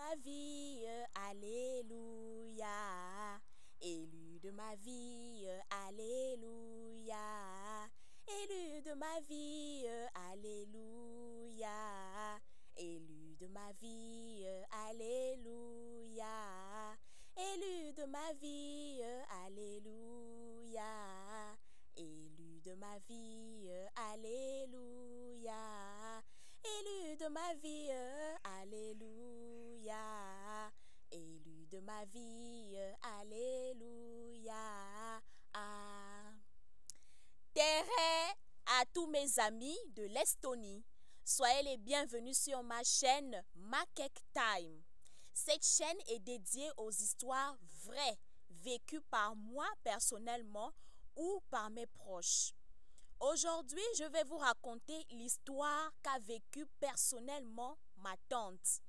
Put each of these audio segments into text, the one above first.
ma vie, alléluia. Élu de ma vie, alléluia. Élu de ma vie, alléluia. Élu de ma vie, alléluia. Élu de ma vie, alléluia. Élu de ma vie, alléluia. Élu de ma vie, alléluia. Élu de ma vie, alléluia. Ah. Terre à tous mes amis de l'Estonie. Soyez les bienvenus sur ma chaîne Makek Time. Cette chaîne est dédiée aux histoires vraies, vécues par moi personnellement ou par mes proches. Aujourd'hui, je vais vous raconter l'histoire qu'a vécue personnellement ma tante.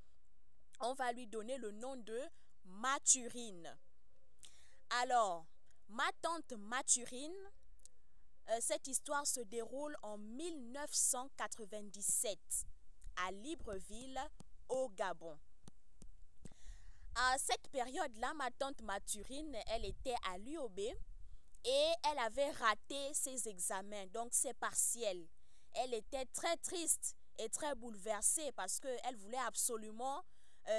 On va lui donner le nom de Mathurine. Alors, ma tante Mathurine, cette histoire se déroule en 1997 à Libreville, au Gabon. À cette période-là, ma tante Mathurine, elle était à l'UOB et elle avait raté ses examens, donc ses partiels. Elle était très triste et très bouleversée parce qu'elle voulait absolument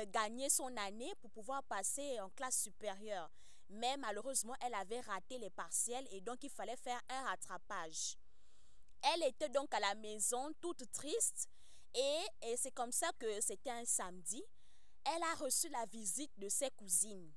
gagner son année pour pouvoir passer en classe supérieure. Mais malheureusement, elle avait raté les partiels et donc il fallait faire un rattrapage. Elle était donc à la maison toute triste et c'est comme ça que c'était un samedi. Elle a reçu la visite de ses cousines.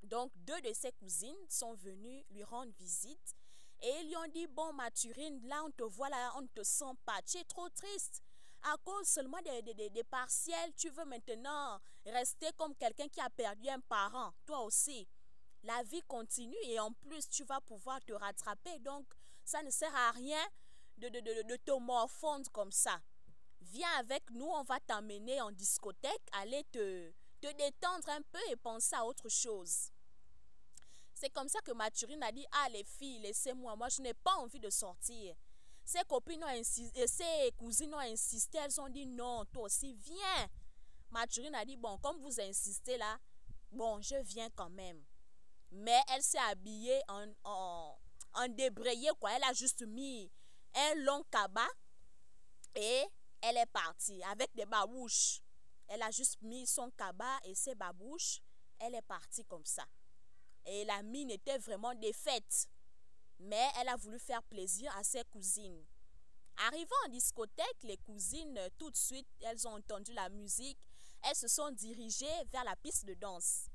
Donc, deux de ses cousines sont venues lui rendre visite et ils lui ont dit, bon Mathurine, là on te voit, là on ne te sent pas, tu es trop triste. À cause seulement des partiels, tu veux maintenant rester comme quelqu'un qui a perdu un parent, toi aussi. La vie continue et en plus tu vas pouvoir te rattraper, donc ça ne sert à rien de te morfondre comme ça. Viens avec nous, on va t'emmener en discothèque, aller te détendre un peu et penser à autre chose. C'est comme ça que Mathurine a dit, ah les filles, laissez-moi, moi je n'ai pas envie de sortir. Ses copines ont insisté, ses cousines ont insisté, elles ont dit non, toi aussi viens. Mathurine a dit, bon, comme vous insistez là, bon, je viens quand même. Mais elle s'est habillée en débrayé, quoi. Elle a juste mis un long cabas et elle est partie avec des babouches. Elle a juste mis son cabas et ses babouches. Elle est partie comme ça. Et la mine était vraiment défaite. Mais elle a voulu faire plaisir à ses cousines. Arrivant en discothèque, les cousines, tout de suite, elles ont entendu la musique. Elles se sont dirigées vers la piste de danse.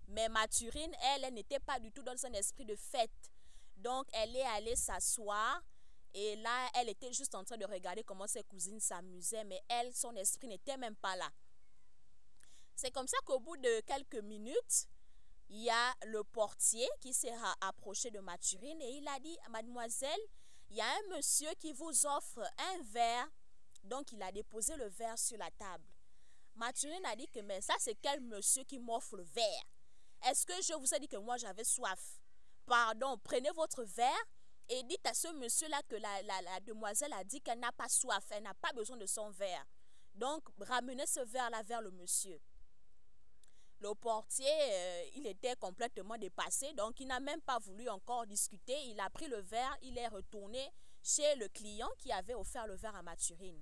Mais Mathurine, elle n'était pas du tout dans son esprit de fête. Donc, elle est allée s'asseoir. Et là, elle était juste en train de regarder comment ses cousines s'amusaient. Mais elle, son esprit n'était même pas là. C'est comme ça qu'au bout de quelques minutes, il y a le portier qui s'est approché de Mathurine et il a dit, mademoiselle, il y a un monsieur qui vous offre un verre. Donc, il a déposé le verre sur la table. Mathurine a dit que, mais ça, c'est quel monsieur qui m'offre le verre? Est-ce que je vous ai dit que moi, j'avais soif? Pardon, prenez votre verre et dites à ce monsieur-là que la demoiselle a dit qu'elle n'a pas soif, elle n'a pas besoin de son verre. Donc, ramenez ce verre-là vers le monsieur. Le portier, il était complètement dépassé, donc il n'a même pas voulu encore discuter. Il a pris le verre, il est retourné chez le client qui avait offert le verre à Mathurine.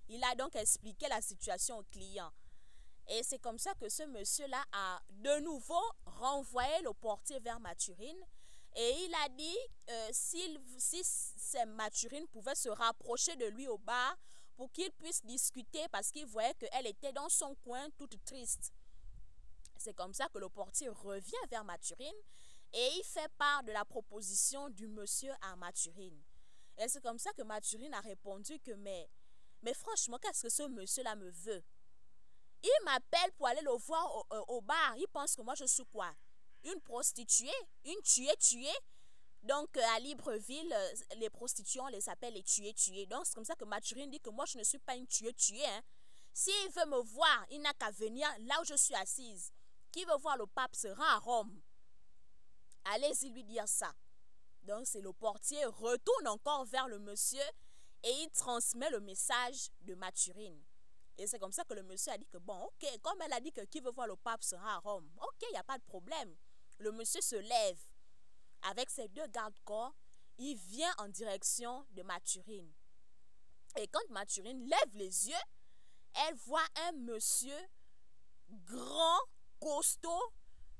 Il a donc expliqué la situation au client. Et c'est comme ça que ce monsieur-là a de nouveau renvoyé le portier vers Mathurine. Et il a dit si Mathurine pouvait se rapprocher de lui au bar pour qu'il puisse discuter parce qu'il voyait qu'elle était dans son coin toute triste. C'est comme ça que le portier revient vers Mathurine et il fait part de la proposition du monsieur à Mathurine. Et c'est comme ça que Mathurine a répondu que mais franchement, qu'est-ce que ce monsieur-là me veut? Il m'appelle pour aller le voir au bar. Il pense que moi je suis quoi? Une prostituée? Une tuée? Donc à Libreville, les prostituées, on les appelle les tuées. Donc c'est comme ça que Mathurine dit que moi je ne suis pas une tuée. Hein. S'il veut me voir, il n'a qu'à venir là où je suis assise. Qui veut voir le pape se rend à Rome. Allez-y lui dire ça. Donc c'est le portier retourne encore vers le monsieur et il transmet le message de Mathurine. Et c'est comme ça que le monsieur a dit que bon, ok, comme elle a dit que qui veut voir le pape sera à Rome. Ok, il n'y a pas de problème. Le monsieur se lève avec ses 2 gardes-corps. Il vient en direction de Mathurine. Et quand Mathurine lève les yeux, elle voit un monsieur grand, costaud,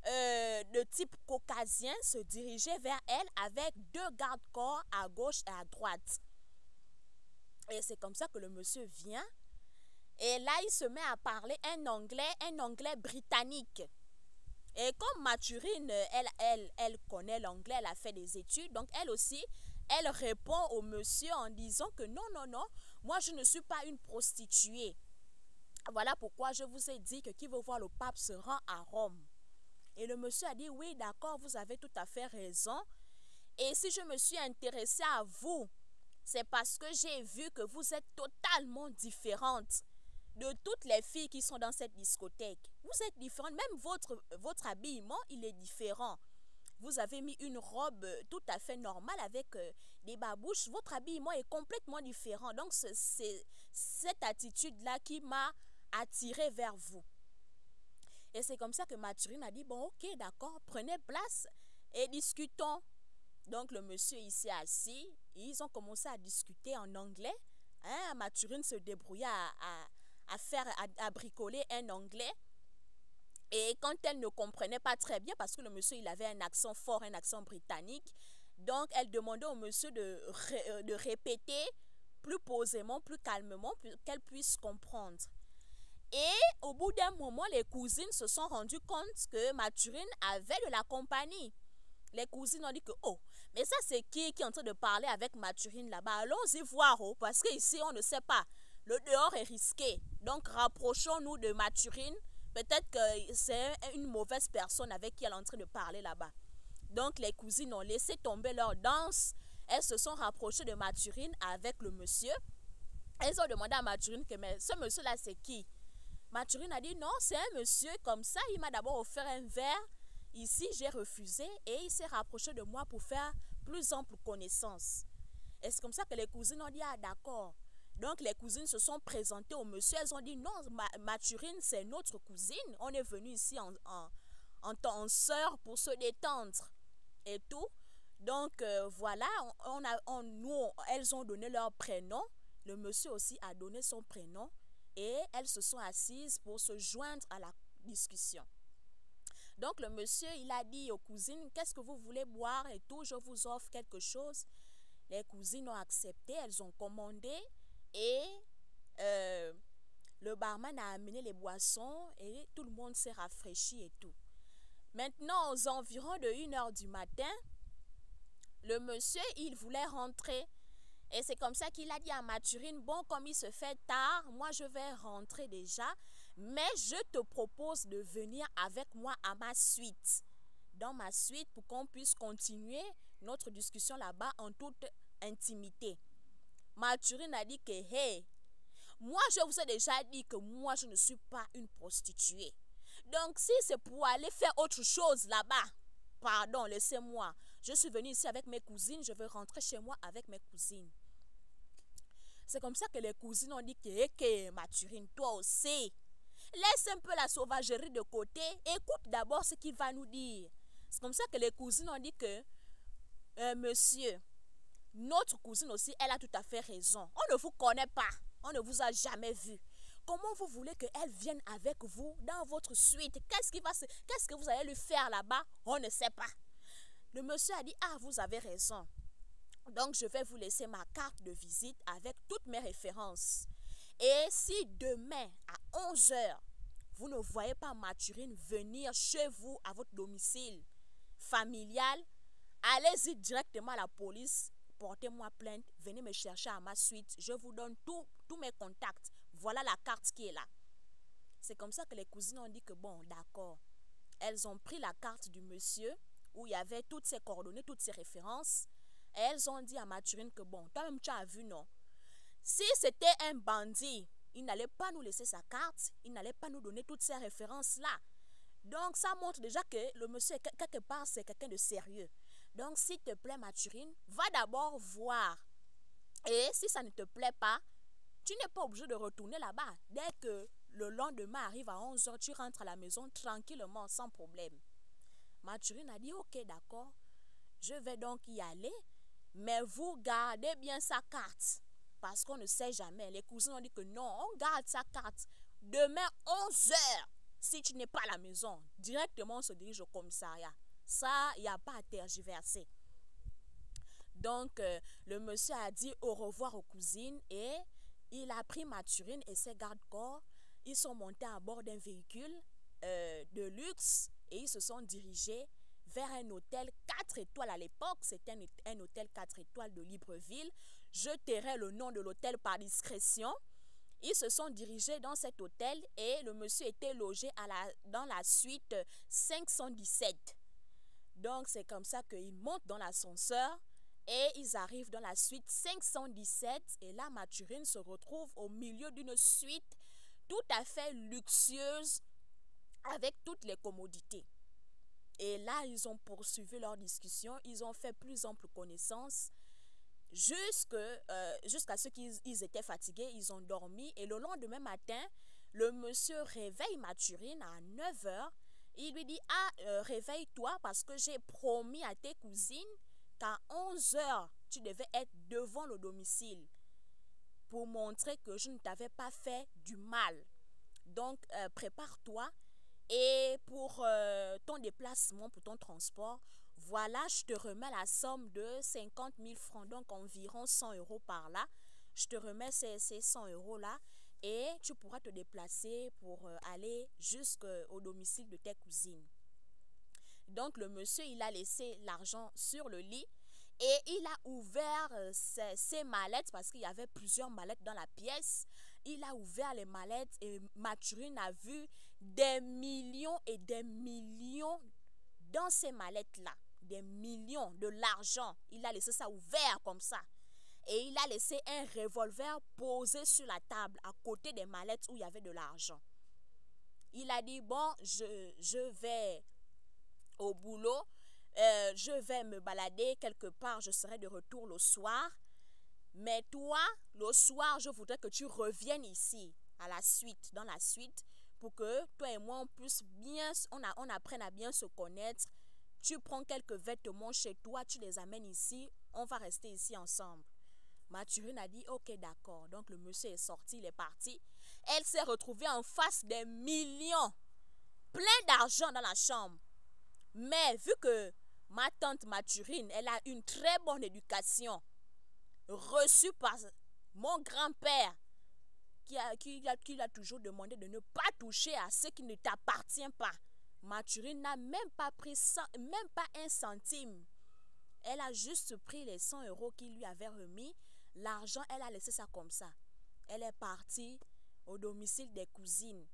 de type caucasien se diriger vers elle avec 2 gardes-corps à gauche et à droite. Et c'est comme ça que le monsieur vient. Et là, il se met à parler un anglais britannique. Et comme Mathurine, elle connaît l'anglais, elle a fait des études, donc elle aussi, elle répond au monsieur en disant que non, non, non, moi je ne suis pas une prostituée. Voilà pourquoi je vous ai dit que qui veut voir le pape se rend à Rome. Et le monsieur a dit, oui, d'accord, vous avez tout à fait raison. Et si je me suis intéressée à vous, c'est parce que j'ai vu que vous êtes totalement différente de toutes les filles qui sont dans cette discothèque. Vous êtes différente, même votre habillement, il est différent. Vous avez mis une robe tout à fait normale avec des babouches. Votre habillement est complètement différent. Donc, c'est cette attitude-là qui m'a attirée vers vous. Et c'est comme ça que Mathurine a dit, bon, ok, d'accord, prenez place et discutons. Donc, le monsieur ici assis, ils ont commencé à discuter en anglais. Hein, Mathurine se débrouillait à bricoler un anglais. Et quand elle ne comprenait pas très bien, parce que le monsieur, il avait un accent fort, un accent britannique, donc elle demandait au monsieur de répéter plus posément, plus calmement, qu'elle puisse comprendre. Et au bout d'un moment, les cousines se sont rendues compte que Mathurine avait de la compagnie. Les cousines ont dit que, oh, mais ça c'est qui est en train de parler avec Mathurine là-bas? Allons-y voir, oh, parce qu'ici on ne sait pas. Le dehors est risqué. Donc rapprochons-nous de Mathurine. Peut-être que c'est une mauvaise personne avec qui elle est en train de parler là-bas. Donc les cousines ont laissé tomber leur danse. Elles se sont rapprochées de Mathurine avec le monsieur. Elles ont demandé à Mathurine que, mais ce monsieur-là c'est qui? Mathurine a dit non, c'est un monsieur comme ça. Il m'a d'abord offert un verre. Ici, j'ai refusé et il s'est rapproché de moi pour faire plus ample connaissance. Et c'est comme ça que les cousines ont dit, ah d'accord. Donc les cousines se sont présentées au monsieur. Elles ont dit, non, Mathurine, c'est notre cousine. On est venu ici en sœur pour se détendre et tout. Donc voilà, elles ont donné leur prénom. Le monsieur aussi a donné son prénom. Et elles se sont assises pour se joindre à la discussion. Donc le monsieur, il a dit aux cousines, qu'est-ce que vous voulez boire et tout, je vous offre quelque chose. Les cousines ont accepté, elles ont commandé et le barman a amené les boissons et tout le monde s'est rafraîchi et tout. Maintenant, aux environs de 1h du matin, le monsieur, il voulait rentrer. Et c'est comme ça qu'il a dit à Mathurine, bon, comme il se fait tard, moi je vais rentrer déjà, mais je te propose de venir avec moi à ma suite. Dans ma suite pour qu'on puisse continuer notre discussion là-bas en toute intimité. Mathurine a dit que, hey, moi je vous ai déjà dit que moi je ne suis pas une prostituée. Donc si c'est pour aller faire autre chose là-bas, pardon, laissez-moi. Je suis venue ici avec mes cousines, je veux rentrer chez moi avec mes cousines. C'est comme ça que les cousines ont dit que Mathurine, toi aussi, laisse un peu la sauvagerie de côté, écoute d'abord ce qu'il va nous dire. C'est comme ça que les cousines ont dit que, monsieur, notre cousine aussi, elle a tout à fait raison. On ne vous connaît pas, on ne vous a jamais vu. Comment vous voulez qu'elle vienne avec vous dans votre suite? Qu'est-ce que vous allez lui faire là-bas? On ne sait pas. Le monsieur a dit, ah, vous avez raison. Donc, je vais vous laisser ma carte de visite avec toutes mes références. Et si demain, à 11h, vous ne voyez pas Mathurine venir chez vous à votre domicile familial, allez-y directement à la police, portez-moi plainte, venez me chercher à ma suite. Je vous donne tous mes contacts. Voilà la carte qui est là. C'est comme ça que les cousines ont dit que bon, d'accord. Elles ont pris la carte du monsieur où il y avait toutes ses coordonnées, toutes ses références. Et elles ont dit à Mathurine que bon, toi-même tu as vu, non? Si c'était un bandit, il n'allait pas nous laisser sa carte, il n'allait pas nous donner toutes ces références-là. Donc ça montre déjà que le monsieur, quelque part, c'est quelqu'un de sérieux. Donc s'il te plaît Mathurine, va d'abord voir. Et si ça ne te plaît pas, Tu n'es pas obligé de retourner là-bas. Dès que le lendemain arrive à 11h, tu rentres à la maison tranquillement, sans problème. Mathurine a dit, ok, d'accord, je vais donc y aller, mais vous gardez bien sa carte, parce qu'on ne sait jamais. Les cousins ont dit que non, on garde sa carte. Demain, 11h, si tu n'es pas à la maison, directement on se dirige au commissariat. Ça, il n'y a pas à tergiverser. Donc, le monsieur a dit au revoir aux cousines et il a pris Mathurine et ses gardes-corps. Ils sont montés à bord d'un véhicule de luxe et ils se sont dirigés vers un hôtel 4 étoiles à l'époque. C'était un hôtel 4 étoiles de Libreville. Je tairai le nom de l'hôtel par discrétion. Ils se sont dirigés dans cet hôtel et le monsieur était logé dans la suite 517. Donc, c'est comme ça qu'ils montent dans l'ascenseur et ils arrivent dans la suite 517. Et là, Mathurine se retrouve au milieu d'une suite tout à fait luxueuse avec toutes les commodités. Et là, ils ont poursuivi leur discussion. Ils ont fait plus ample connaissance jusqu'à ce qu'ils étaient fatigués. Ils ont dormi. Et le lendemain matin, le monsieur réveille Mathurine à 9h. Il lui dit, réveille-toi parce que j'ai promis à tes cousines qu'à 11h, tu devais être devant le domicile pour montrer que je ne t'avais pas fait du mal. Donc, prépare-toi. Et pour ton déplacement, pour ton transport, voilà, je te remets la somme de 50 000 francs, donc environ 100 € par là. Je te remets ces 100 € là et tu pourras te déplacer pour aller jusqu'au domicile de tes cousines. Donc, le monsieur, il a laissé l'argent sur le lit et il a ouvert ses mallettes parce qu'il y avait plusieurs mallettes dans la pièce. Il a ouvert les mallettes et Mathurine a vu des millions et des millions dans ces mallettes-là. Des millions de l'argent. Il a laissé ça ouvert comme ça. Et il a laissé un revolver posé sur la table à côté des mallettes où il y avait de l'argent. Il a dit, bon, je vais au boulot. Je vais me balader quelque part. Je serai de retour le soir. Mais toi, le soir, je voudrais que tu reviennes ici, dans la suite, pour que toi et moi, on apprenne à bien se connaître. Tu prends quelques vêtements chez toi, tu les amènes ici, on va rester ici ensemble. Mathurine a dit, ok, d'accord. Donc, le monsieur est sorti, il est parti. Elle s'est retrouvée en face des millions, plein d'argent dans la chambre. Mais vu que ma tante Mathurine, elle a une très bonne éducation, reçu par mon grand-père qui a toujours demandé de ne pas toucher à ce qui ne t'appartient pas. Mathurine n'a même pas pris même pas un centime. Elle a juste pris les 100 € qu'il lui avait remis. L'argent, elle a laissé ça comme ça. Elle est partie au domicile des cousines.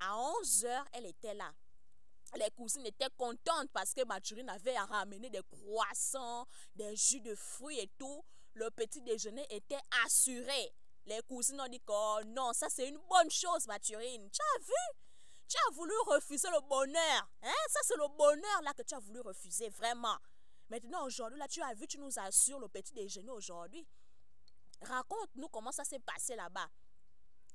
À 11h, elle était là. Les cousines étaient contentes parce que Mathurine avait ramené des croissants, des jus de fruits et tout. Le petit déjeuner était assuré. Les cousines ont dit que oh non, ça c'est une bonne chose, Mathurine. Tu as vu? Tu as voulu refuser le bonheur. Hein? Ça c'est le bonheur là que tu as voulu refuser, vraiment. Maintenant, aujourd'hui, là, tu as vu, tu nous assures le petit déjeuner aujourd'hui. Raconte-nous comment ça s'est passé là-bas.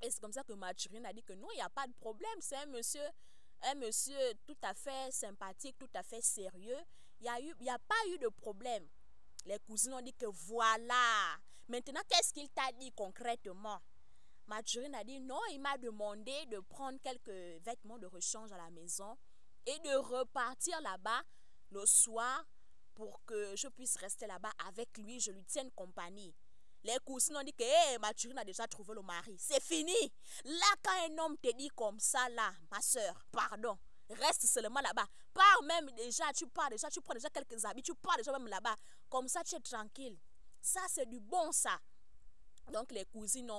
Et c'est comme ça que Mathurine a dit que non, il n'y a pas de problème. C'est un monsieur tout à fait sympathique, tout à fait sérieux. Il n'y a pas eu de problème. Les cousines ont dit que voilà. Maintenant, qu'est-ce qu'il t'a dit concrètement? Mathurine a dit non, il m'a demandé de prendre quelques vêtements de rechange à la maison et de repartir là-bas le soir pour que je puisse rester là-bas avec lui, je lui tienne compagnie. Les cousines ont dit que hey, Mathurine a déjà trouvé le mari. C'est fini. Là, quand un homme te dit comme ça, là, ma soeur, pardon, reste seulement là-bas. Pars même déjà, tu prends déjà quelques habits, tu pars déjà même là-bas. Comme ça, tu es tranquille. Ça, c'est du bon, ça. Donc, les cousines,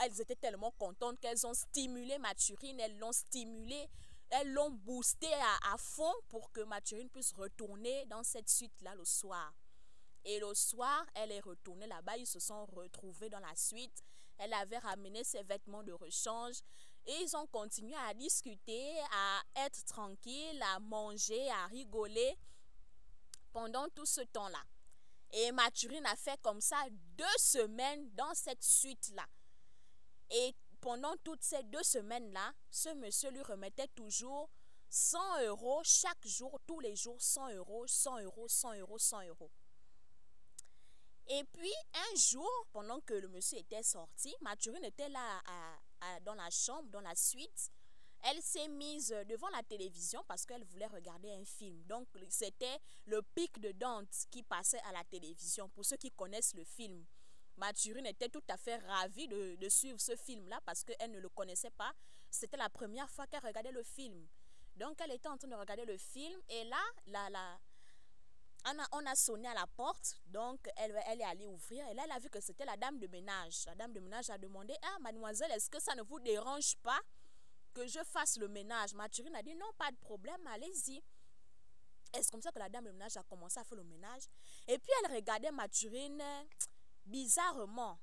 elles étaient tellement contentes qu'elles ont stimulé Mathurine, elles l'ont stimulée, elles l'ont boostée à fond pour que Mathurine puisse retourner dans cette suite-là le soir. Et le soir, elle est retournée là-bas, ils se sont retrouvés dans la suite. Elle avait ramené ses vêtements de rechange et ils ont continué à discuter, à être tranquilles, à manger, à rigoler pendant tout ce temps-là. Et Mathurine a fait comme ça 2 semaines dans cette suite-là. Et pendant toutes ces 2 semaines-là, ce monsieur lui remettait toujours 100 euros chaque jour, tous les jours, 100 euros, 100 euros, 100 euros, 100 euros. Et puis, un jour, pendant que le monsieur était sorti, Mathurine était là dans la chambre, dans la suite. Elle s'est mise devant la télévision parce qu'elle voulait regarder un film. Donc, c'était le Pic de Dante qui passait à la télévision. Pour ceux qui connaissent le film, Mathurine était tout à fait ravie de suivre ce film-là parce qu'elle ne le connaissait pas. C'était la première fois qu'elle regardait le film. Donc, elle était en train de regarder le film et là, on a sonné à la porte, donc elle est allée ouvrir et là elle a vu que c'était la dame de ménage. La dame de ménage a demandé: ah mademoiselle, est-ce que ça ne vous dérange pas que je fasse le ménage? Mathurine a dit: non, pas de problème, allez-y. Et c'est comme ça que la dame de ménage a commencé à faire le ménage. Et puis elle regardait Mathurine bizarrement.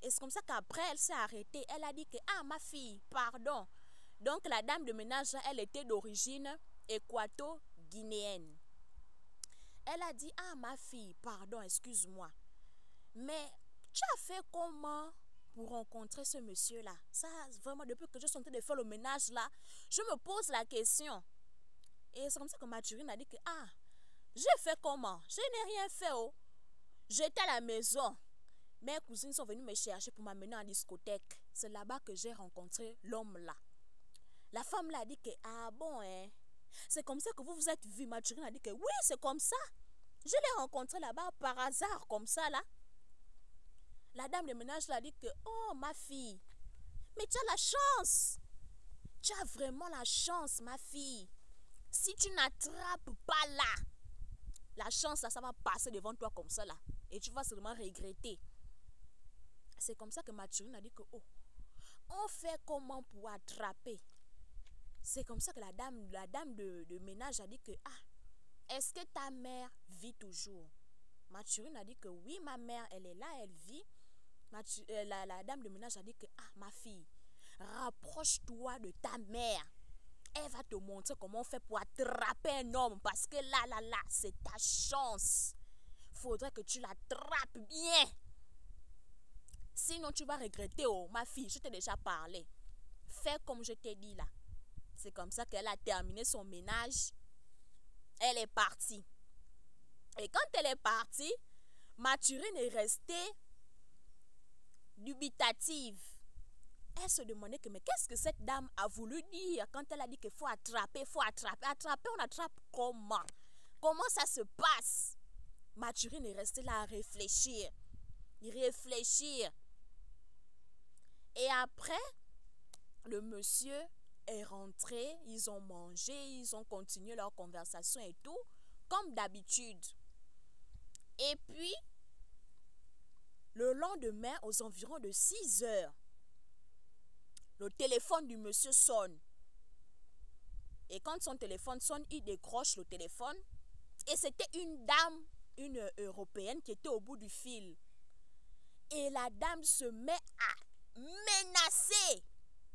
Et c'est comme ça qu'après elle s'est arrêtée. Elle a dit que: ah ma fille, pardon. Donc la dame de ménage, elle était d'origine équato-guinéenne. Elle a dit: ah ma fille, pardon, excuse-moi. Mais tu as fait comment pour rencontrer ce monsieur-là? Ça, vraiment, depuis que je suis en train de faire le ménage là, je me pose la question. Et c'est comme ça que Mathurine a dit que: ah, j'ai fait comment? Je n'ai rien fait, oh. J'étais à la maison. Mes cousines sont venues me chercher pour m'amener en discothèque. C'est là-bas que j'ai rencontré l'homme là. La femme là a dit que: ah bon, hein? C'est comme ça que vous vous êtes vu? Mathurine a dit que: oui, c'est comme ça. Je l'ai rencontré là-bas par hasard, comme ça là. La dame de ménage l'a dit que: oh ma fille, mais tu as la chance. Tu as vraiment la chance, ma fille. Si tu n'attrapes pas là, la chance là, ça va passer devant toi comme ça là. Et tu vas seulement regretter. C'est comme ça que Mathurine a dit que: oh, on fait comment pour attraper? C'est comme ça que la dame de ménage a dit que: ah, est-ce que ta mère vit toujours? Mathurine a dit que: oui, ma mère, elle est là, elle vit. La dame de ménage a dit que: ah, ma fille, rapproche-toi de ta mère. Elle va te montrer comment on fait pour attraper un homme. Parce que là, c'est ta chance. Faudrait que tu l'attrapes bien. Sinon, tu vas regretter. Oh, ma fille, je t'ai déjà parlé. Fais comme je t'ai dit là. C'est comme ça qu'elle a terminé son ménage. Elle est partie. Et quand elle est partie, Mathurine est restée dubitative. Elle se demandait que: mais qu'est-ce que cette dame a voulu dire quand elle a dit qu'il faut attraper, faut attraper. Attraper, on attrape comment? Comment ça se passe? Mathurine est restée là à réfléchir. Réfléchir. Et après, le monsieur est rentré, ils ont mangé, ils ont continué leur conversation et tout, comme d'habitude. Et puis, le lendemain, aux environs de 6 heures, le téléphone du monsieur sonne. Et quand son téléphone sonne, il décroche le téléphone. Et c'était une dame, une Européenne qui était au bout du fil. Et la dame se met à menacer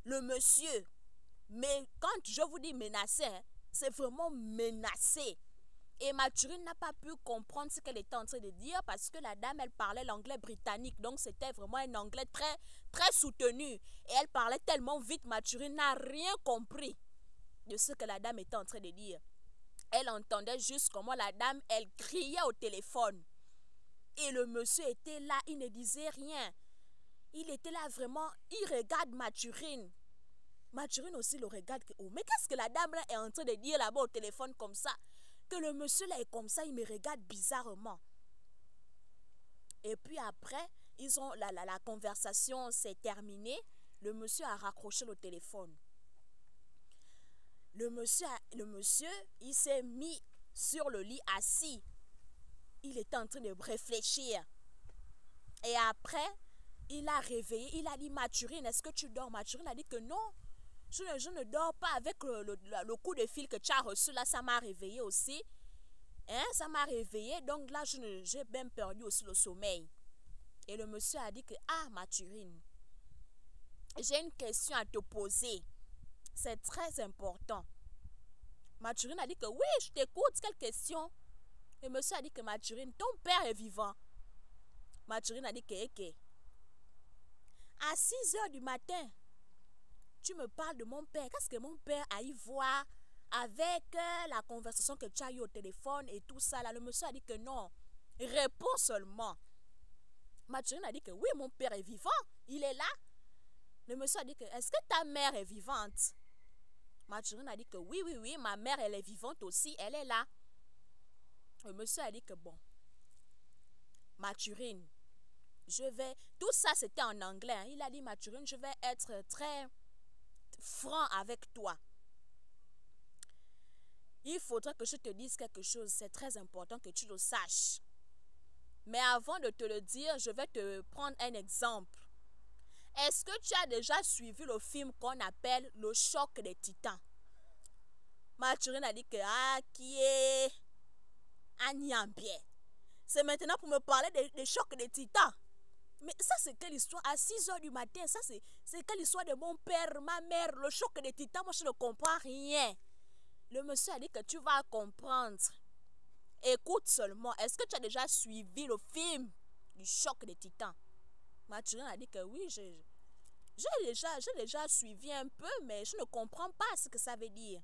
le monsieur. Mais quand je vous dis menacer, hein, c'est vraiment menacer. Et Mathurine n'a pas pu comprendre ce qu'elle était en train de dire parce que la dame, elle parlait l'anglais britannique. Donc, c'était vraiment un anglais très, très soutenu. Et elle parlait tellement vite, Mathurine n'a rien compris de ce que la dame était en train de dire. Elle entendait juste comment la dame, elle criait au téléphone. Et le monsieur était là, il ne disait rien. Il était là vraiment, il regarde Mathurine. Mathurine aussi le regarde. Oh, mais qu'est-ce que la dame là est en train de dire là-bas au téléphone comme ça? Que le monsieur là est comme ça, il me regarde bizarrement. Et puis après, la conversation s'est terminée. Le monsieur a raccroché le téléphone. Le monsieur, il s'est mis sur le lit assis. Il était en train de réfléchir. Et après, il a réveillé. Il a dit: Mathurine, est-ce que tu dors? Mathurine a dit que non. Je ne dors pas avec le coup de fil que tu as reçu. Là, ça m'a réveillé aussi. Hein, ça m'a réveillé. Donc là, j'ai même perdu aussi le sommeil. Et le monsieur a dit que: ah, Mathurine, j'ai une question à te poser. C'est très important. Mathurine a dit que: oui, je t'écoute. Quelle question? Le monsieur a dit que: Mathurine, ton père est vivant. Mathurine a dit que: ok. À 6 heures du matin, tu me parles de mon père. Qu'est-ce que mon père a y voir avec la conversation que tu as eue au téléphone et tout ça là? Le monsieur a dit que non. Réponds seulement. Mathurine a dit que oui, mon père est vivant. Il est là. Le monsieur a dit que est-ce que ta mère est vivante? Mathurine a dit que oui, oui, oui, ma mère, elle est vivante aussi. Elle est là. Le monsieur a dit que bon, Mathurine, je vais... Tout ça, c'était en anglais. Hein. Il a dit, Mathurine, je vais être très franc avec toi. Il faudra que je te dise quelque chose. C'est très important que tu le saches. Mais avant de te le dire, je vais te prendre un exemple. Est-ce que tu as déjà suivi le film qu'on appelle Le Choc des Titans? Mathurine a dit que, qui est Agnambie. C'est maintenant pour me parler des chocs des titans. Mais ça, c'est quelle histoire? À 6 heures du matin, ça, c'est quelle histoire de mon père, ma mère, le choc des titans? Moi, je ne comprends rien. Le monsieur a dit que tu vas comprendre. Écoute seulement. Est-ce que tu as déjà suivi le film du choc des titans? Mathurine a dit que oui, j'ai déjà suivi un peu, mais je ne comprends pas ce que ça veut dire.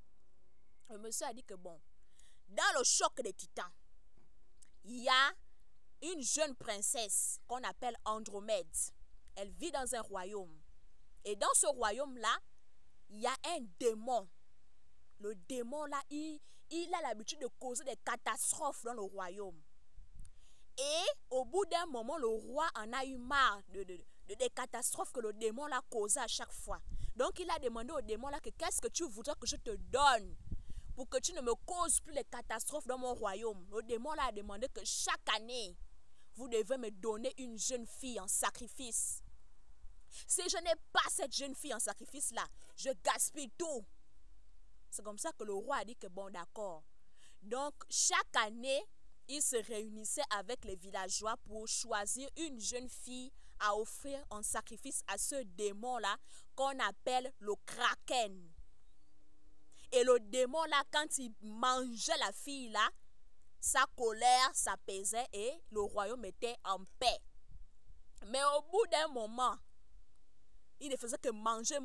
Le monsieur a dit que bon, dans le choc des titans, il y a une jeune princesse qu'on appelle Andromède. Elle vit dans un royaume. Et dans ce royaume-là, il y a un démon. Le démon là, il a l'habitude de causer des catastrophes dans le royaume. Et au bout d'un moment, le roi en a eu marre des catastrophes que le démon l'a causées à chaque fois. Donc il a demandé au démon là que qu'est-ce que tu voudrais que je te donne pour que tu ne me causes plus les catastrophes dans mon royaume. Le démon là a demandé que chaque année, vous devez me donner une jeune fille en sacrifice. Si je n'ai pas cette jeune fille en sacrifice là, je gaspille tout. C'est comme ça que le roi a dit que bon, d'accord. Donc, chaque année, il se réunissait avec les villageois pour choisir une jeune fille à offrir en sacrifice à ce démon-là qu'on appelle le Kraken. Et le démon-là, quand il mangeait la fille-là, sa colère s'apaisait et le royaume était en paix. Mais au bout d'un moment, il ne faisait que manger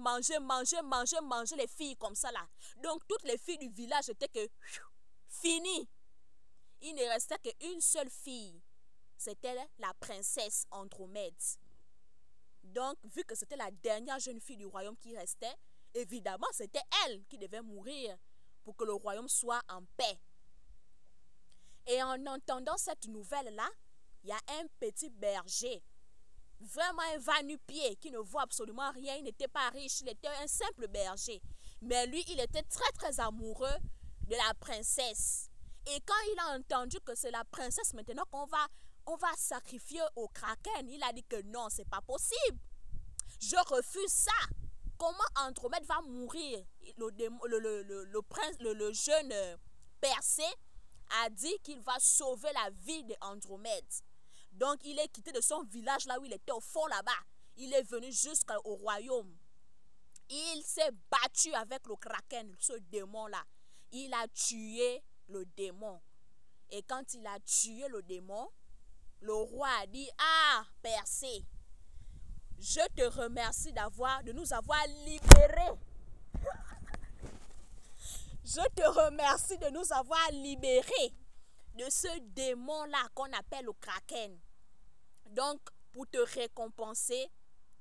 les filles comme ça là. Donc toutes les filles du village étaient que finies. Il ne restait qu'une seule fille. C'était la princesse Andromède. Donc vu que c'était la dernière jeune fille du royaume qui restait, évidemment c'était elle qui devait mourir pour que le royaume soit en paix. Et en entendant cette nouvelle-là, il y a un petit berger, vraiment un va-nu-pied qui ne voit absolument rien. Il n'était pas riche, il était un simple berger. Mais lui, il était très très amoureux de la princesse. Et quand il a entendu que c'est la princesse maintenant qu'on va sacrifier au Kraken, il a dit que non, c'est pas possible. Je refuse ça. Comment Andromède va mourir? Le jeune Persée a dit qu'il va sauver la vie d'Andromède. Donc il est quitté de son village là où il était au fond là-bas. Il est venu jusqu'au royaume. Il s'est battu avec le Kraken, ce démon-là. Il a tué le démon. Et quand il a tué le démon, le roi a dit, ah, Persée, je te remercie de nous avoir libérés. Je te remercie de nous avoir libérés de ce démon-là qu'on appelle le Kraken. Donc, pour te récompenser,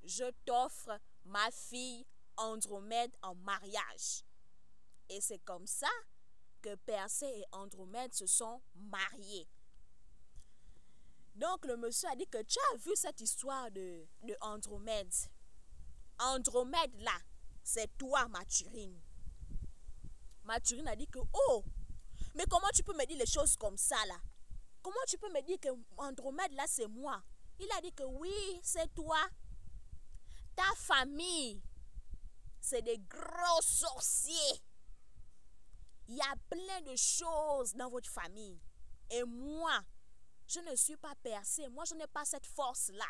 je t'offre ma fille Andromède en mariage. Et c'est comme ça que Persée et Andromède se sont mariés. Donc, le monsieur a dit que tu as vu cette histoire de Andromède. Andromède, là, c'est toi, Mathurine. Mathurine a dit que, oh, mais comment tu peux me dire les choses comme ça, là? Comment tu peux me dire que Andromède, là, c'est moi? Il a dit que oui, c'est toi. Ta famille, c'est des gros sorciers. Il y a plein de choses dans votre famille. Et moi, je ne suis pas Persée. Moi, je n'ai pas cette force-là.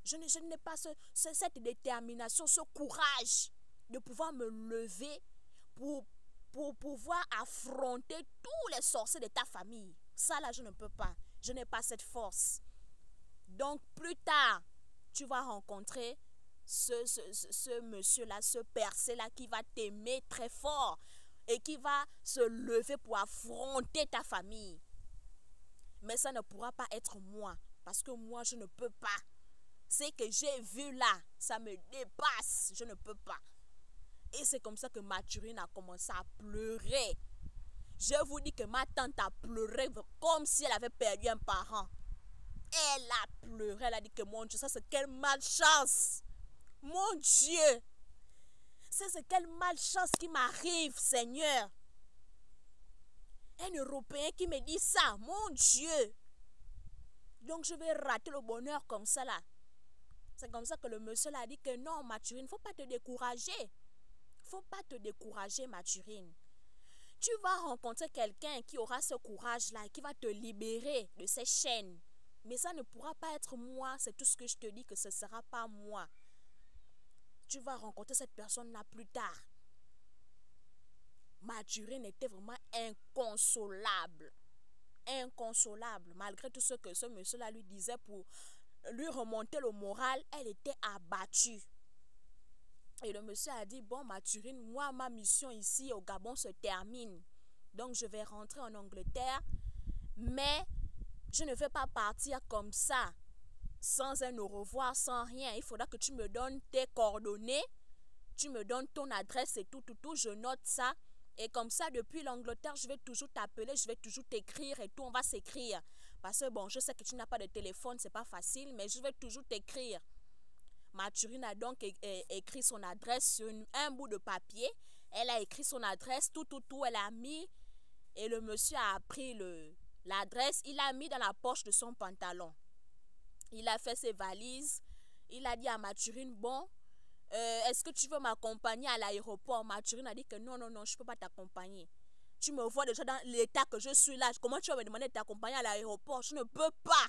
Je n'ai pas cette détermination, ce courage de pouvoir me lever pour pouvoir affronter tous les sorciers de ta famille. Ça, là, je ne peux pas. Je n'ai pas cette force. Donc, plus tard, tu vas rencontrer ce monsieur-là, ce percé-là qui va t'aimer très fort et qui va se lever pour affronter ta famille. Mais ça ne pourra pas être moi, parce que moi, je ne peux pas. Ce que j'ai vu là, ça me dépasse, je ne peux pas. Et c'est comme ça que Mathurine a commencé à pleurer. Je vous dis que ma tante a pleuré comme si elle avait perdu un parent. Elle a pleuré, elle a dit que mon Dieu, ça c'est quelle malchance. Mon Dieu, c'est quelle malchance qui m'arrive, Seigneur. Un Européen qui me dit ça, mon Dieu. Donc je vais rater le bonheur comme ça là. C'est comme ça que le monsieur a dit que non, Mathurine, il ne faut pas te décourager. Il ne faut pas te décourager, Mathurine. Tu vas rencontrer quelqu'un qui aura ce courage-là et qui va te libérer de ces chaînes. Mais ça ne pourra pas être moi, c'est tout ce que je te dis, que ce ne sera pas moi. Tu vas rencontrer cette personne-là plus tard. Mathurine était vraiment inconsolable. Inconsolable. Malgré tout ce que ce monsieur-là lui disait pour lui remonter le moral, elle était abattue. Et le monsieur a dit, bon Mathurine, moi ma mission ici au Gabon se termine. Donc je vais rentrer en Angleterre. Mais je ne vais pas partir comme ça, sans un au revoir, sans rien. Il faudra que tu me donnes tes coordonnées, tu me donnes ton adresse et tout, je note ça. Et comme ça, depuis l'Angleterre, je vais toujours t'appeler, je vais toujours t'écrire et tout, on va s'écrire. Parce que bon, je sais que tu n'as pas de téléphone, c'est pas facile, mais je vais toujours t'écrire. Mathurine a donc écrit son adresse sur un bout de papier. Elle a écrit son adresse, tout, elle a mis. Et le monsieur a pris l'adresse, il a mis dans la poche de son pantalon. Il a fait ses valises. Il a dit à Mathurine, bon, est-ce que tu veux m'accompagner à l'aéroport? Mathurine a dit que non, je ne peux pas t'accompagner. Tu me vois déjà dans l'état que je suis là. Comment tu vas me demander de t'accompagner à l'aéroport? Je ne peux pas.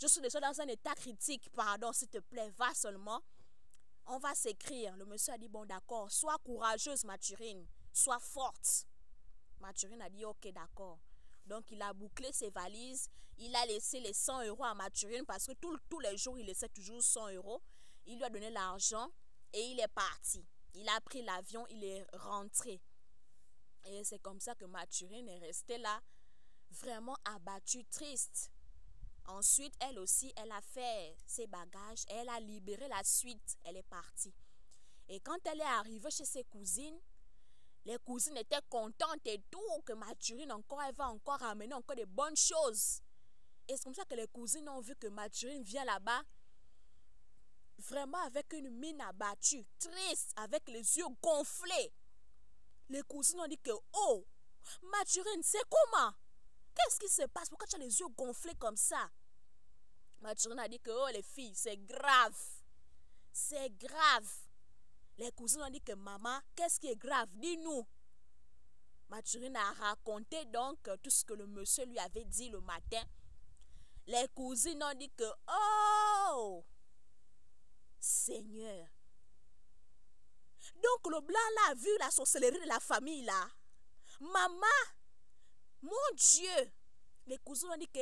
Je suis déjà dans un état critique. Pardon, s'il te plaît, va seulement. On va s'écrire. Le monsieur a dit, bon, d'accord. Sois courageuse, Mathurine. Sois forte. Mathurine a dit, ok, d'accord. Donc, il a bouclé ses valises. Il a laissé les 100 € à Mathurine parce que tous les jours, il laissait toujours 100 €. Il lui a donné l'argent et il est parti. Il a pris l'avion, il est rentré. Et c'est comme ça que Mathurine est restée là, vraiment abattue, triste. Ensuite, elle aussi, elle a fait ses bagages. Elle a libéré la suite. Elle est partie. Et quand elle est arrivée chez ses cousines, les cousines étaient contentes et tout, que Mathurine encore, elle va encore ramener encore des bonnes choses. Et c'est comme ça que les cousines ont vu que Mathurine vient là-bas, vraiment avec une mine abattue, triste, avec les yeux gonflés. Les cousines ont dit que, oh, Mathurine, c'est comment? Qu'est-ce qui se passe? Pourquoi tu as les yeux gonflés comme ça? Mathurine a dit que, oh les filles, c'est grave. C'est grave. Les cousines ont dit que, maman, qu'est-ce qui est grave? Dis-nous. Mathurine a raconté donc tout ce que le monsieur lui avait dit le matin. Les cousines ont dit que, oh, Seigneur. Donc le blanc là a vu la sorcellerie de la famille là. Maman, mon Dieu. Les cousins ont dit que,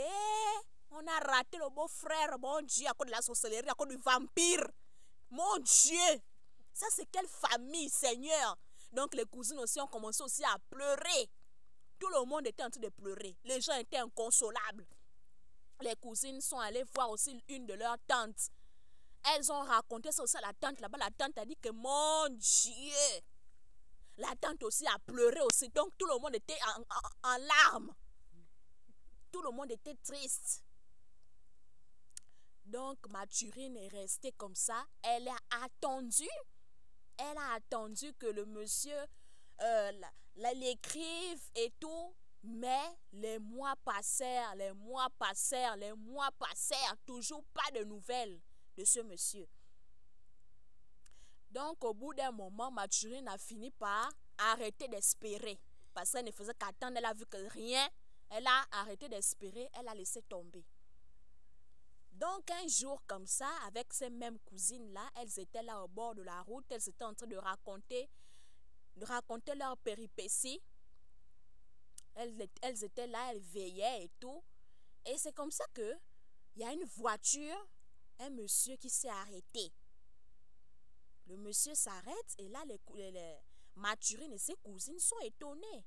on a raté le beau-frère, mon Dieu, à cause de la sorcellerie, à cause du vampire. Mon Dieu. Ça c'est quelle famille, Seigneur. Donc les cousines aussi ont commencé aussi à pleurer. Tout le monde était en train de pleurer. Les gens étaient inconsolables. Les cousines sont allées voir aussi une de leurs tantes. Elles ont raconté ça aussi à la tante là-bas. La tante a dit que mon Dieu. La tante aussi a pleuré aussi. Donc tout le monde était en larmes. Tout le monde était triste. Donc Mathurine est restée comme ça. Elle a attendu. Elle a attendu que le monsieur l'écrive et tout. Mais les mois passèrent, toujours pas de nouvelles de ce monsieur. Donc au bout d'un moment, Mathurine a fini par arrêter d'espérer. Parce qu'elle ne faisait qu'attendre, elle a vu que rien. Elle a arrêté d'espérer, elle a laissé tomber. Donc un jour comme ça, avec ces mêmes cousines-là, elles étaient là au bord de la route, elles étaient en train de raconter leurs péripéties. Elles étaient là, elles veillaient et tout. Et c'est comme ça que il y a une voiture un monsieur qui s'est arrêté. Le monsieur s'arrête et là, Mathurine et ses cousines sont étonnées.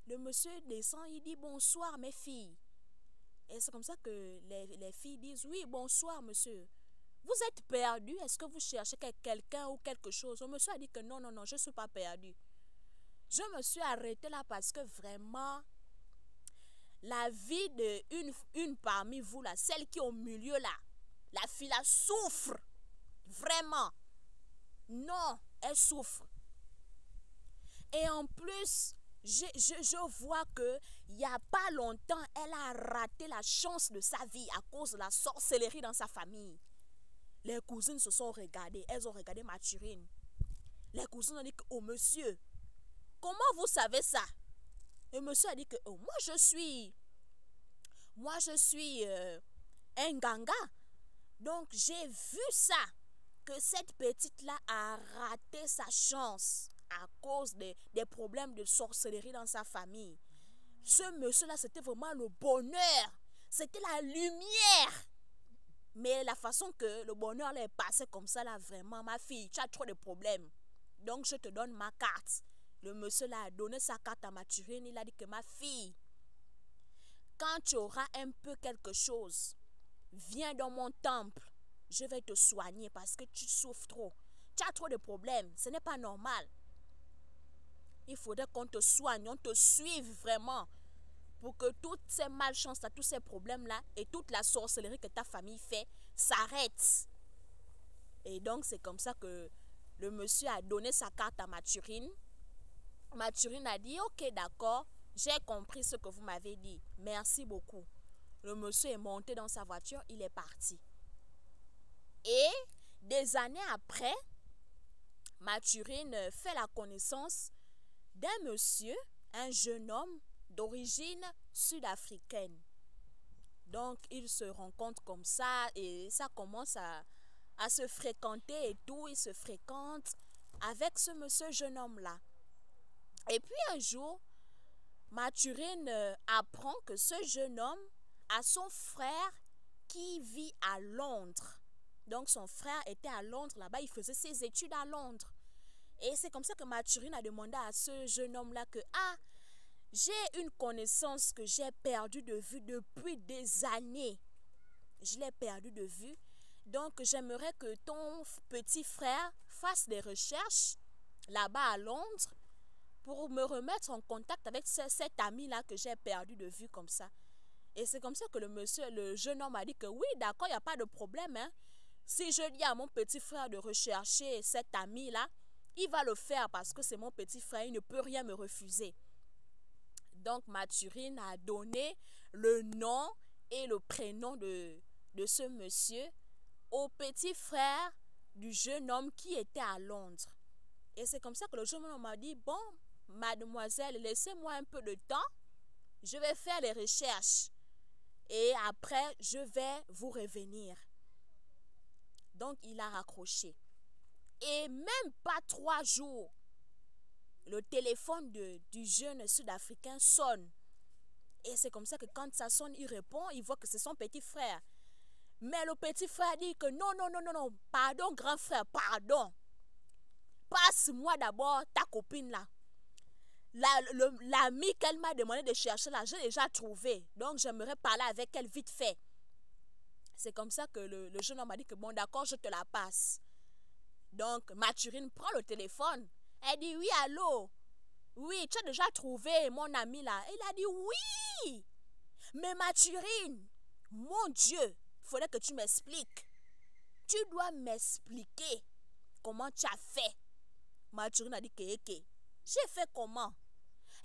Le monsieur descend, il dit bonsoir mes filles. Et c'est comme ça que les filles disent oui, bonsoir monsieur. Vous êtes perdu? Est-ce que vous cherchez quelqu'un ou quelque chose? Le monsieur a dit que non, non, non, je ne suis pas perdu. Je me suis arrêtée là parce que vraiment, la vie d'une parmi vous, là, celle qui est au milieu là, la fille là souffre. Vraiment. Non, elle souffre. Et en plus, je vois que il n'y a pas longtemps, elle a raté la chance de sa vie à cause de la sorcellerie dans sa famille. Les cousines se sont regardées, elles ont regardé Mathurine. Les cousines ont dit que, oh monsieur, comment vous savez ça? Et monsieur a dit que, oh, moi je suis un ganga. Donc j'ai vu ça, que cette petite-là a raté sa chance à cause des problèmes de sorcellerie dans sa famille. Ce monsieur-là, c'était vraiment le bonheur. C'était la lumière. Mais la façon que le bonheur est passé comme ça, là, vraiment, ma fille, tu as trop de problèmes. Donc, je te donne ma carte. Le monsieur là a donné sa carte à Mathurine. Il a dit que ma fille, quand tu auras un peu quelque chose, viens dans mon temple. Je vais te soigner parce que tu souffres trop. Tu as trop de problèmes. Ce n'est pas normal. Il faudrait qu'on te soigne, on te suive vraiment pour que toutes ces malchances, tous ces problèmes-là et toute la sorcellerie que ta famille fait s'arrête. Et donc, c'est comme ça que le monsieur a donné sa carte à Mathurine. Mathurine a dit, ok, d'accord, j'ai compris ce que vous m'avez dit. Merci beaucoup. Le monsieur est monté dans sa voiture, il est parti. Et des années après, Mathurine fait la connaissance d'un monsieur, un jeune homme d'origine sud-africaine. Donc, ils se rencontrent comme ça et ça commence à se fréquenter et tout. Ils se fréquentent avec ce monsieur jeune homme-là. Et puis un jour, Mathurine apprend que ce jeune homme a son frère qui vit à Londres. Donc, son frère était à Londres, là-bas, il faisait ses études à Londres. Et c'est comme ça que Mathurine a demandé à ce jeune homme-là que, j'ai une connaissance que j'ai perdue de vue depuis des années. Je l'ai perdue de vue. Donc, j'aimerais que ton petit frère fasse des recherches là-bas à Londres pour me remettre en contact avec cet ami-là que j'ai perdu de vue comme ça. Et c'est comme ça que le jeune homme a dit que oui, d'accord, il n'y a pas de problème. Hein. Si je dis à mon petit frère de rechercher cet ami-là, il va le faire parce que c'est mon petit frère, il ne peut rien me refuser. Donc, Mathurine a donné le nom et le prénom de ce monsieur au petit frère du jeune homme qui était à Londres. Et c'est comme ça que le jeune homme m'a dit, bon, mademoiselle, laissez-moi un peu de temps, je vais faire les recherches et après, je vais vous revenir. Donc, il a raccroché. Et même pas 3 jours, le téléphone du jeune sud-africain sonne. Et c'est comme ça que quand ça sonne, il répond, il voit que c'est son petit frère. Mais le petit frère dit que non, non, non, non, non, pardon grand frère, pardon. Passe-moi d'abord ta copine là. L'amie qu'elle m'a demandé de chercher là, j'ai déjà trouvé. Donc j'aimerais parler avec elle vite fait. C'est comme ça que le jeune homme a dit que bon d'accord, je te la passe. Donc Mathurine prend le téléphone. Elle dit oui, allô. Oui, tu as déjà trouvé mon ami là. Il a dit oui. Mais Mathurine, mon Dieu, il faudrait que tu m'expliques. Tu dois m'expliquer comment tu as fait. Mathurine a dit que j'ai fait comment?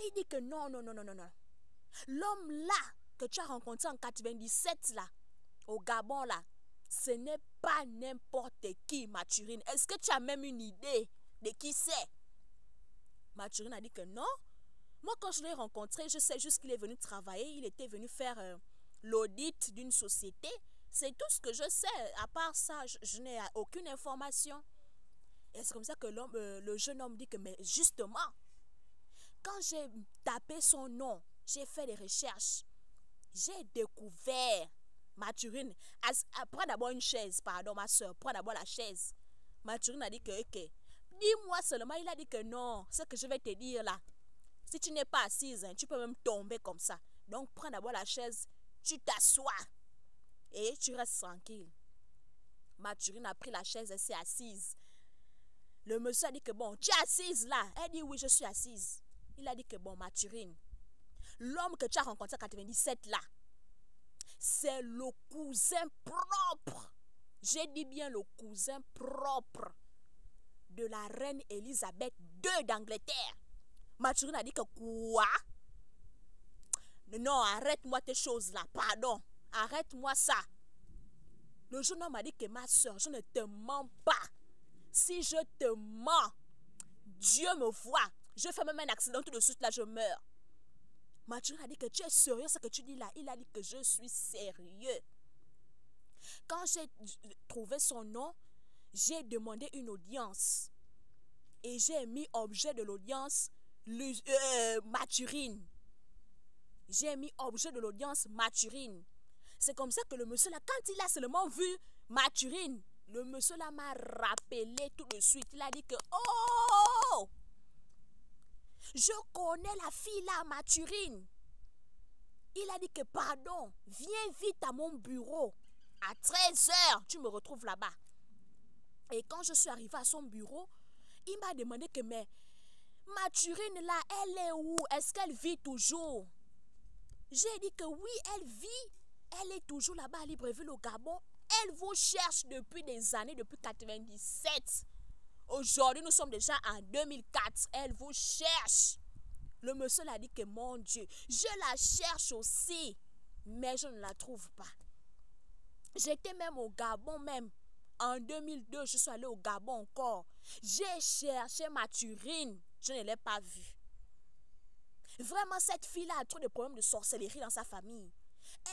Il dit que non, non, non, non, non, non. L'homme là que tu as rencontré en 97 là, au Gabon là, ce n'est pas n'importe qui, Mathurine. Est-ce que tu as même une idée de qui c'est? Mathurine a dit que non. Moi, quand je l'ai rencontré, je sais juste qu'il est venu travailler. Il était venu faire l'audit d'une société. C'est tout ce que je sais. À part ça, je n'ai aucune information. Et c'est comme ça que le jeune homme dit que, mais justement, quand j'ai tapé son nom, j'ai fait des recherches, j'ai découvert, Mathurine, prends d'abord une chaise, pardon ma soeur, prends d'abord la chaise. Mathurine a dit que, ok, dis-moi seulement, il a dit que non, ce que je vais te dire là, si tu n'es pas assise, hein, tu peux même tomber comme ça. Donc prends d'abord la chaise, tu t'assois et tu restes tranquille. Mathurine a pris la chaise, elle s'est assise. Le monsieur a dit que bon, tu es assise là. Elle dit oui, je suis assise. Il a dit que bon, Mathurine, l'homme que tu as rencontré en 97 là, c'est le cousin propre. J'ai dit bien le cousin propre de la reine Elisabeth II d'Angleterre. Mathurine a dit que quoi? Non, arrête-moi tes choses là, pardon. Arrête-moi ça. Le jeune homme a dit que ma soeur, je ne te mens pas. Si je te mens, Dieu me voit. Je fais même un accident, tout de suite là, je meurs. Mathurine a dit que tu es sérieux ce que tu dis là. Il a dit que je suis sérieux. Quand j'ai trouvé son nom, j'ai demandé une audience. Et j'ai mis objet de l'audience Mathurine. J'ai mis objet de l'audience Mathurine. C'est comme ça que le monsieur là, quand il a seulement vu Mathurine, le monsieur là m'a rappelé tout de suite. Il a dit que, oh, je connais la fille là, Mathurine. Il a dit que, pardon, viens vite à mon bureau. À 13h, tu me retrouves là-bas. Et quand je suis arrivée à son bureau, il m'a demandé que, mais Mathurine là, elle est où? Est-ce qu'elle vit toujours? J'ai dit que oui, elle vit. Elle est toujours là-bas à Libreville au Gabon. Elle vous cherche depuis des années, depuis 97. Aujourd'hui, nous sommes déjà en 2004. Elle vous cherche. Le monsieur l'a dit que mon Dieu, je la cherche aussi, mais je ne la trouve pas. J'étais même au Gabon même. En 2002, je suis allée au Gabon encore. J'ai cherché Mathurine. Je ne l'ai pas vue. Vraiment, cette fille-là a trop de problèmes de sorcellerie dans sa famille.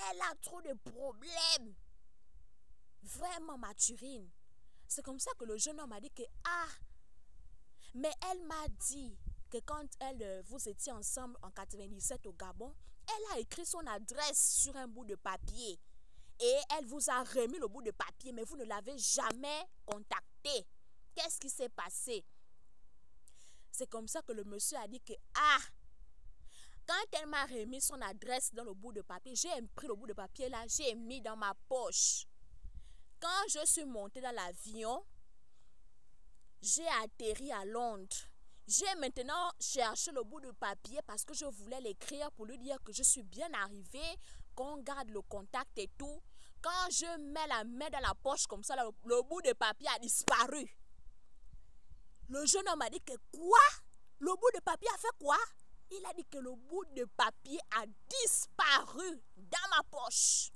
Elle a trop de problèmes. Vraiment, Mathurine. C'est comme ça que le jeune homme a dit que, ah, mais elle m'a dit que quand vous étiez ensemble en 97 au Gabon, elle a écrit son adresse sur un bout de papier. Et elle vous a remis le bout de papier, mais vous ne l'avez jamais contacté. Qu'est-ce qui s'est passé? C'est comme ça que le monsieur a dit que, ah, quand elle m'a remis son adresse dans le bout de papier, j'ai pris le bout de papier là, j'ai mis dans ma poche. Quand je suis montée dans l'avion, j'ai atterri à Londres. J'ai maintenant cherché le bout de papier parce que je voulais l'écrire pour lui dire que je suis bien arrivée, qu'on garde le contact et tout. Quand je mets la main dans la poche comme ça, le bout de papier a disparu. Le jeune homme a dit que quoi? Le bout de papier a fait quoi? Il a dit que le bout de papier a disparu dans ma poche.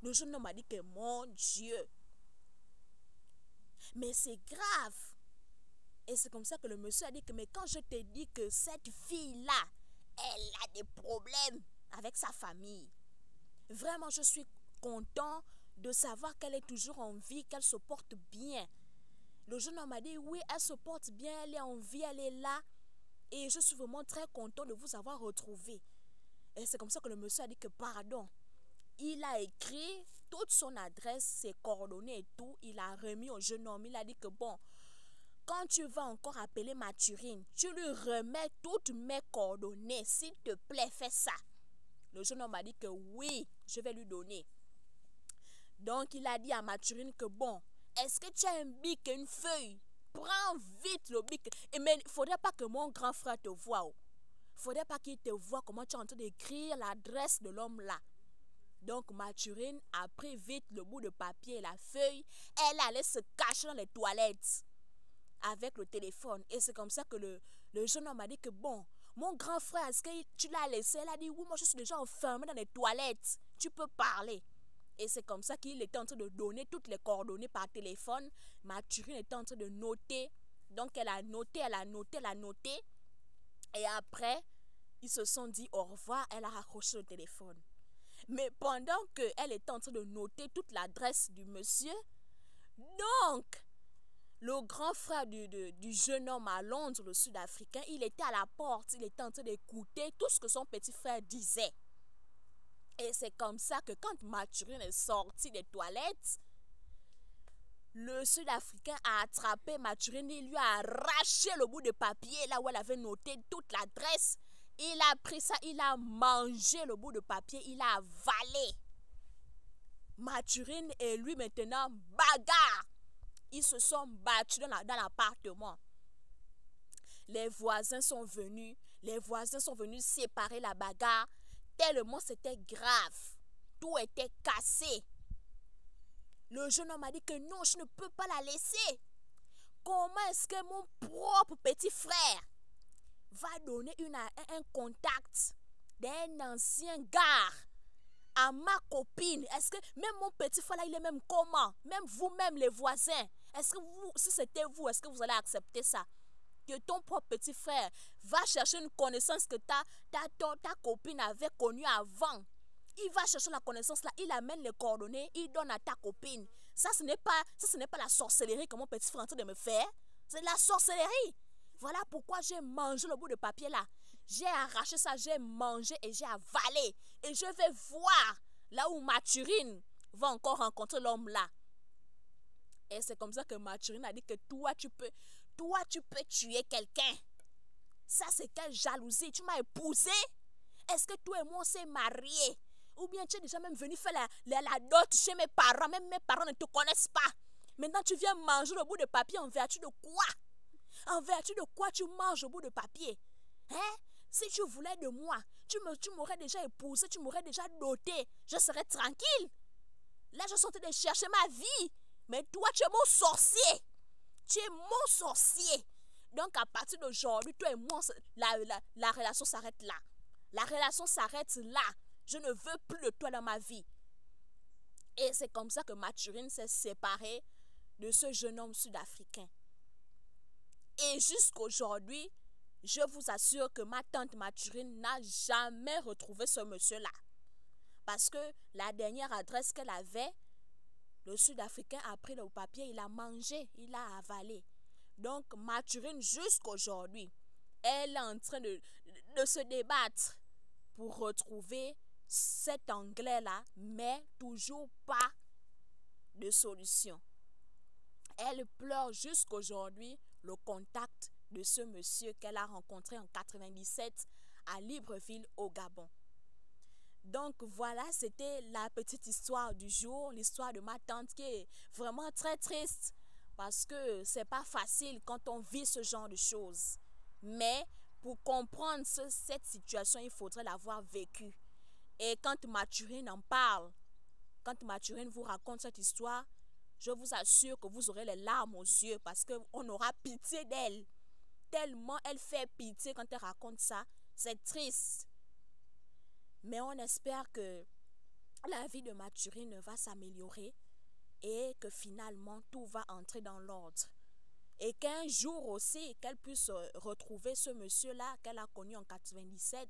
Le jeune homme a dit que mon Dieu. Mais c'est grave. Et c'est comme ça que le monsieur a dit que, mais quand je te dis que cette fille-là, elle a des problèmes avec sa famille. Vraiment, je suis content de savoir qu'elle est toujours en vie, qu'elle se porte bien. Le jeune homme a dit, oui, elle se porte bien, elle est en vie, elle est là. Et je suis vraiment très content de vous avoir retrouvé. Et c'est comme ça que le monsieur a dit que pardon. Il a écrit toute son adresse, ses coordonnées et tout. Il a remis au jeune homme. Il a dit que bon, quand tu vas encore appeler Mathurine, tu lui remets toutes mes coordonnées. S'il te plaît, fais ça. Le jeune homme a dit que oui, je vais lui donner. Donc il a dit à Mathurine que bon, est-ce que tu as un bic et une feuille? Prends vite le bic. Mais il ne faudrait pas que mon grand frère te voie. Il ne faudrait pas qu'il te voie comment tu es en train d'écrire l'adresse de l'homme là. Donc Mathurine a pris vite le bout de papier et la feuille. Elle allait se cacher dans les toilettes avec le téléphone. Et c'est comme ça que le jeune homme a dit que bon, mon grand frère, est-ce que tu l'as laissé? Elle a dit oui, moi je suis déjà enfermée dans les toilettes. Tu peux parler. Et c'est comme ça qu'il était en train de donner toutes les coordonnées par téléphone. Mathurine était en train de noter. Donc elle a noté, elle a noté, elle a noté. Et après, ils se sont dit au revoir. Elle a raccroché le téléphone. Mais pendant qu'elle était en train de noter toute l'adresse du monsieur, donc, le grand frère du jeune homme à Londres, le Sud-Africain, il était à la porte. Il était en train d'écouter tout ce que son petit frère disait. Et c'est comme ça que quand Mathurine est sortie des toilettes, le Sud-Africain a attrapé Mathurine, il lui a arraché le bout de papier là où elle avait noté toute l'adresse. Il a pris ça, il a mangé le bout de papier, il a avalé. Mathurine et lui maintenant bagarre. Ils se sont battus dans l'appartement. Les voisins sont venus séparer la bagarre tellement c'était grave. Tout était cassé. Le jeune homme a dit que non, je ne peux pas la laisser. Comment est-ce que mon propre petit frère va donner un contact d'un ancien gars à ma copine? Est-ce que même mon petit frère là, il est même comment? Même vous-même les voisins, est-ce que vous, si c'était vous, est-ce que vous allez accepter ça? Que ton propre petit frère va chercher une connaissance que ta copine avait connue avant. Il va chercher la connaissance là, il amène les coordonnées, il donne à ta copine. Ça, ce n'est pas la sorcellerie que mon petit frère est en train de me faire. C'est la sorcellerie. Voilà pourquoi j'ai mangé le bout de papier là. J'ai arraché ça, j'ai mangé et j'ai avalé. Et je vais voir là où Mathurine va encore rencontrer l'homme là. Et c'est comme ça que Mathurine a dit que toi tu peux tuer quelqu'un. Ça, c'est quelle jalousie. Tu m'as épousé. Est-ce que toi et moi on s'est mariés? Ou bien tu es déjà même venu faire la dot chez mes parents. Même mes parents ne te connaissent pas. Maintenant tu viens manger le bout de papier en vertu de quoi? En vertu de quoi tu manges le bout de papier? Hein? Si tu voulais de moi, tu m'aurais déjà épousé, tu m'aurais déjà doté. Je serais tranquille. Là je suis en train de chercher ma vie. Mais toi tu es mon sorcier. Tu es mon sorcier. Donc à partir d'aujourd'hui, toi et moi, la relation s'arrête là. La relation s'arrête là. Je ne veux plus de toi dans ma vie. Et c'est comme ça que Mathurine s'est séparée de ce jeune homme sud-africain. Et jusqu'aujourd'hui, je vous assure que ma tante Mathurine n'a jamais retrouvé ce monsieur-là. Parce que la dernière adresse qu'elle avait, le Sud-Africain a pris le papier, il a mangé, il a avalé. Donc Mathurine, jusqu'aujourd'hui, elle est en train de se débattre pour retrouver cet Anglais-là, mais toujours pas de solution. Elle pleure jusqu'aujourd'hui le contact de ce monsieur qu'elle a rencontré en 97 à Libreville au Gabon. Donc voilà, c'était la petite histoire du jour, l'histoire de ma tante qui est vraiment très triste parce que c'est pas facile quand on vit ce genre de choses. Mais pour comprendre cette situation, il faudrait l'avoir vécue. Et quand Mathurine en parle, quand Mathurine vous raconte cette histoire, je vous assure que vous aurez les larmes aux yeux parce qu'on aura pitié d'elle. Tellement elle fait pitié quand elle raconte ça, c'est triste. Mais on espère que la vie de Mathurine va s'améliorer et que finalement tout va entrer dans l'ordre. Et qu'un jour aussi, qu'elle puisse retrouver ce monsieur-là qu'elle a connu en 97,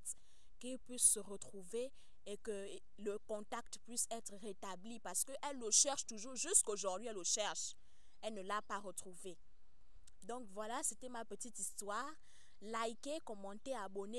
qu'il puisse se retrouver et que le contact puisse être rétabli parce qu'elle le cherche toujours, jusqu'aujourd'hui elle le cherche. Elle ne l'a pas retrouvé. Donc voilà, c'était ma petite histoire. Likez, commentez, abonnez.